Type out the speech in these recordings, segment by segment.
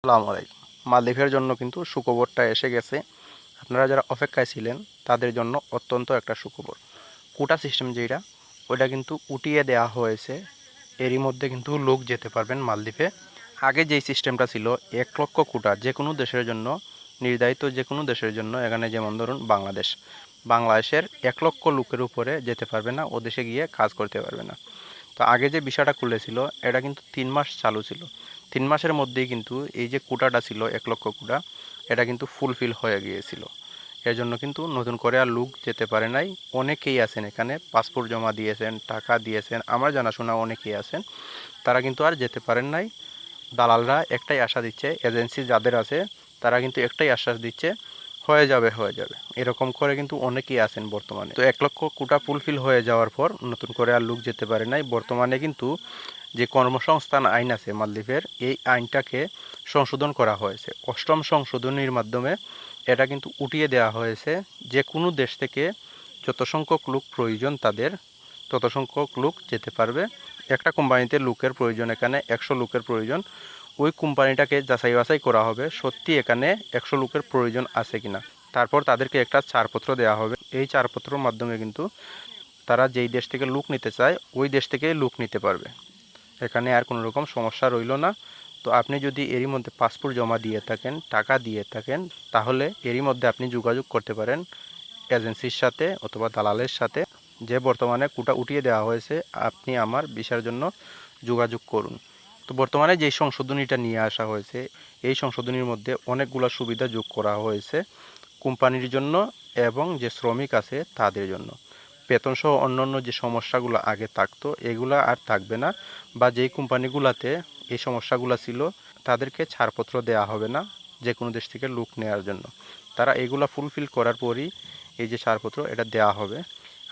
আসসালামু আলাইকুম। মালদ্বীপের জন্য কিন্তু সুখবরটা এসে গেছে। আপনারা যারা অপেক্ষায় ছিলেন তাদের জন্য অত্যন্ত একটা সুখবর। কোটা সিস্টেম যেটা ওইটা কিন্তু উঠিয়ে দেওয়া হয়েছে। এরই মধ্যে কিন্তু লোক যেতে পারবেন মালদ্বীপে। আগে যেই সিস্টেমটা ছিল 1 লক্ষ কোটা যে কোনো দেশের জন্য নির্ধারিত, যে কোনো দেশের জন্য, এখানে যেমন ধরুন বাংলাদেশের 1 লক্ষ লোকের উপরে যেতে পারবে না, ও দেশে গিয়ে কাজ করতে পারবে না। তো আগে যে বিষয়টা খুলেছিল এটা কিন্তু 3 মাস চালু ছিল। 3 মাসের মধ্যেই কিন্তু এই যে কোটাটা ছিল 1 লক্ষ কোটা, এটা কিন্তু ফুলফিল হয়ে গিয়েছিল। এর জন্য কিন্তু নতুন করে আর লোক যেতে পারে নাই। অনেকেই আছেন এখানে, পাসপোর্ট জমা দিয়েছেন, টাকা দিয়েছেন, আমার জানাশোনা অনেকেই আছেন, তারা কিন্তু আর যেতে পারেন নাই। দালালরা একটাই আশা দিচ্ছে, এজেন্সি যাদের আছে তারা কিন্তু একটাই আশ্বাস দিচ্ছে, হয়ে যাবে হয়ে যাবে, এরকম করে কিন্তু অনেকেই আছেন বর্তমানে। তো 1 লক্ষ কোটা ফুলফিল হয়ে যাওয়ার পর নতুন করে আর লোক যেতে পারে নাই। বর্তমানে কিন্তু যে কর্মসংস্থান আইন আছে মালদ্বীপের, এই আইনটাকে সংশোধন করা হয়েছে। 8ম সংশোধনীর মাধ্যমে এটা কিন্তু উঠিয়ে দেওয়া হয়েছে। যে কোনো দেশ থেকে যত সংখ্যক লোক প্রয়োজন তাদের, তত সংখ্যক লোক যেতে পারবে। একটা কোম্পানিতে লোকের প্রয়োজন, এখানে 100 লোকের প্রয়োজন, ওই কোম্পানিটাকে যাচাই বাছাই করা হবে সত্যি এখানে 100 লোকের প্রয়োজন আছে কিনা। তারপর তাদেরকে একটা ছাড়পত্র দেওয়া হবে। এই ছাড়পত্রের মাধ্যমে কিন্তু তারা যেই দেশ থেকে লোক নিতে চায় ওই দেশ থেকে লোক নিতে পারবে। এখানে আর কোনো রকম সমস্যা রইল না। তো আপনি যদি এরই মধ্যে পাসপোর্ট জমা দিয়ে থাকেন, টাকা দিয়ে থাকেন, তাহলে এরই মধ্যে আপনি যোগাযোগ করতে পারেন এজেন্সির সাথে অথবা দালালের সাথে, যে বর্তমানে কোটা উঠিয়ে দেওয়া হয়েছে, আপনি আমার ভিসার জন্য যোগাযোগ করুন। তো বর্তমানে যেই সংশোধনীটা নিয়ে আসা হয়েছে, এই সংশোধনীর মধ্যে অনেকগুলো সুবিধা যোগ করা হয়েছে কোম্পানির জন্য এবং যে শ্রমিক আছে তাদের জন্য। বেতনসহ অন্যান্য যে সমস্যাগুলো আগে থাকতো এগুলো আর থাকবে না, বা যেই কোম্পানিগুলোতে এই সমস্যাগুলো ছিল তাদেরকে ছাড়পত্র দেওয়া হবে না যে কোনো দেশ থেকে লোক নেওয়ার জন্য। তারা এগুলো ফুলফিল করার পরই এই যে ছাড়পত্র এটা দেওয়া হবে।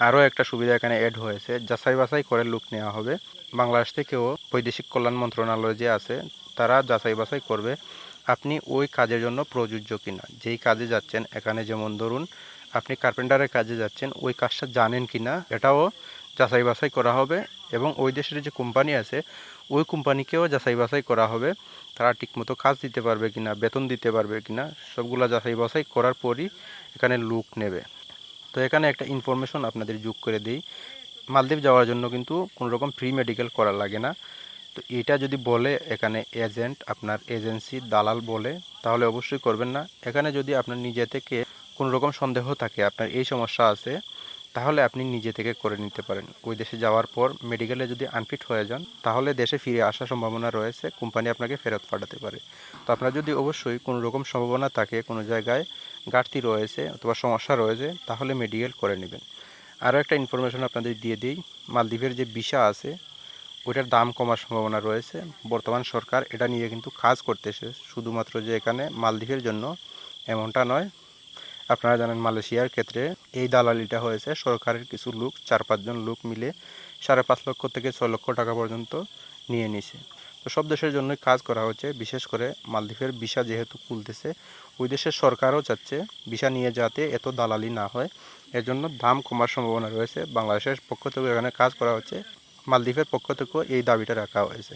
আরও একটা সুবিধা এখানে অ্যাড হয়েছে, যাচাই বাছাই করে লোক নেওয়া হবে। বাংলাদেশ থেকেও বৈদেশিক কল্যাণ মন্ত্রণালয় যে আছে তারা যাচাই বাছাই করবে আপনি ওই কাজের জন্য প্রযোজ্য কিনা। যেই কাজে যাচ্ছেন, এখানে যেমন ধরুন আপনি কার্পেন্টারের কাজে যাচ্ছেন, ওই কাজটা জানেন কিনা এটাও যাচাই বাছাই করা হবে। এবং ওই দেশের যে কোম্পানি আছে ওই কোম্পানিকেও যাচাই বাছাই করা হবে, তারা ঠিকমতো কাজ দিতে পারবে কিনা, বেতন দিতে পারবে কিনা, সবগুলো যাচাই বাছাই করার পরই এখানে লোক নেবে। তো এখানে একটা ইনফরমেশন আপনাদের যোগ করে দিই, মালদ্বীপ যাওয়ার জন্য কিন্তু কোনো রকম প্রি মেডিকেল করা লাগে না। তো এটা যদি বলে এখানে এজেন্ট, আপনার এজেন্সি দালাল বলে, তাহলে অবশ্যই করবেন না। এখানে যদি আপনার নিজে থেকে কোনো রকম সন্দেহ থাকে আপনার এই সমস্যা আছে, তাহলে আপনি নিজে থেকে করে নিতে পারেন। ওই দেশে যাওয়ার পর মেডিকেলে যদি আনফিট হয়ে যান তাহলে দেশে ফিরে আসার সম্ভাবনা রয়েছে, কোম্পানি আপনাকে ফেরত পাঠাতে পারে। তো আপনার যদি অবশ্যই কোনো রকম সম্ভাবনা থাকে, কোনো জায়গায় ঘাটতি রয়েছে অথবা সমস্যা রয়েছে, তাহলে মেডিকেল করে নেবেন। আরও একটা ইনফরমেশন আপনাদের দিয়ে দিই, মালদ্বীপের যে ভিসা আছে ওইটার দাম কমার সম্ভাবনা রয়েছে। বর্তমান সরকার এটা নিয়ে কিন্তু কাজ করতেছে, শুধুমাত্র যে এখানে মালদ্বীপের জন্য এমনটা নয়। আপনারা জানেন মালয়েশিয়ার ক্ষেত্রে এই দালালিটা হয়েছে, সরকারের কিছু লোক 4-5 জন লোক মিলে 5.5 লক্ষ থেকে 6 লক্ষ টাকা পর্যন্ত নিয়ে নিছে। তো সব দেশের জন্যই কাজ করা হচ্ছে, বিশেষ করে মালদ্বীপের ভিসা যেহেতু খুলতেছে, ওই দেশের সরকারও চাচ্ছে ভিসা নিয়ে যাতে এত দালালি না হয়, এজন্য দাম কমার সম্ভাবনা রয়েছে। বাংলাদেশের পক্ষ থেকে এখানে কাজ করা হচ্ছে, মালদ্বীপের পক্ষ থেকেও এই দাবিটা রাখা হয়েছে।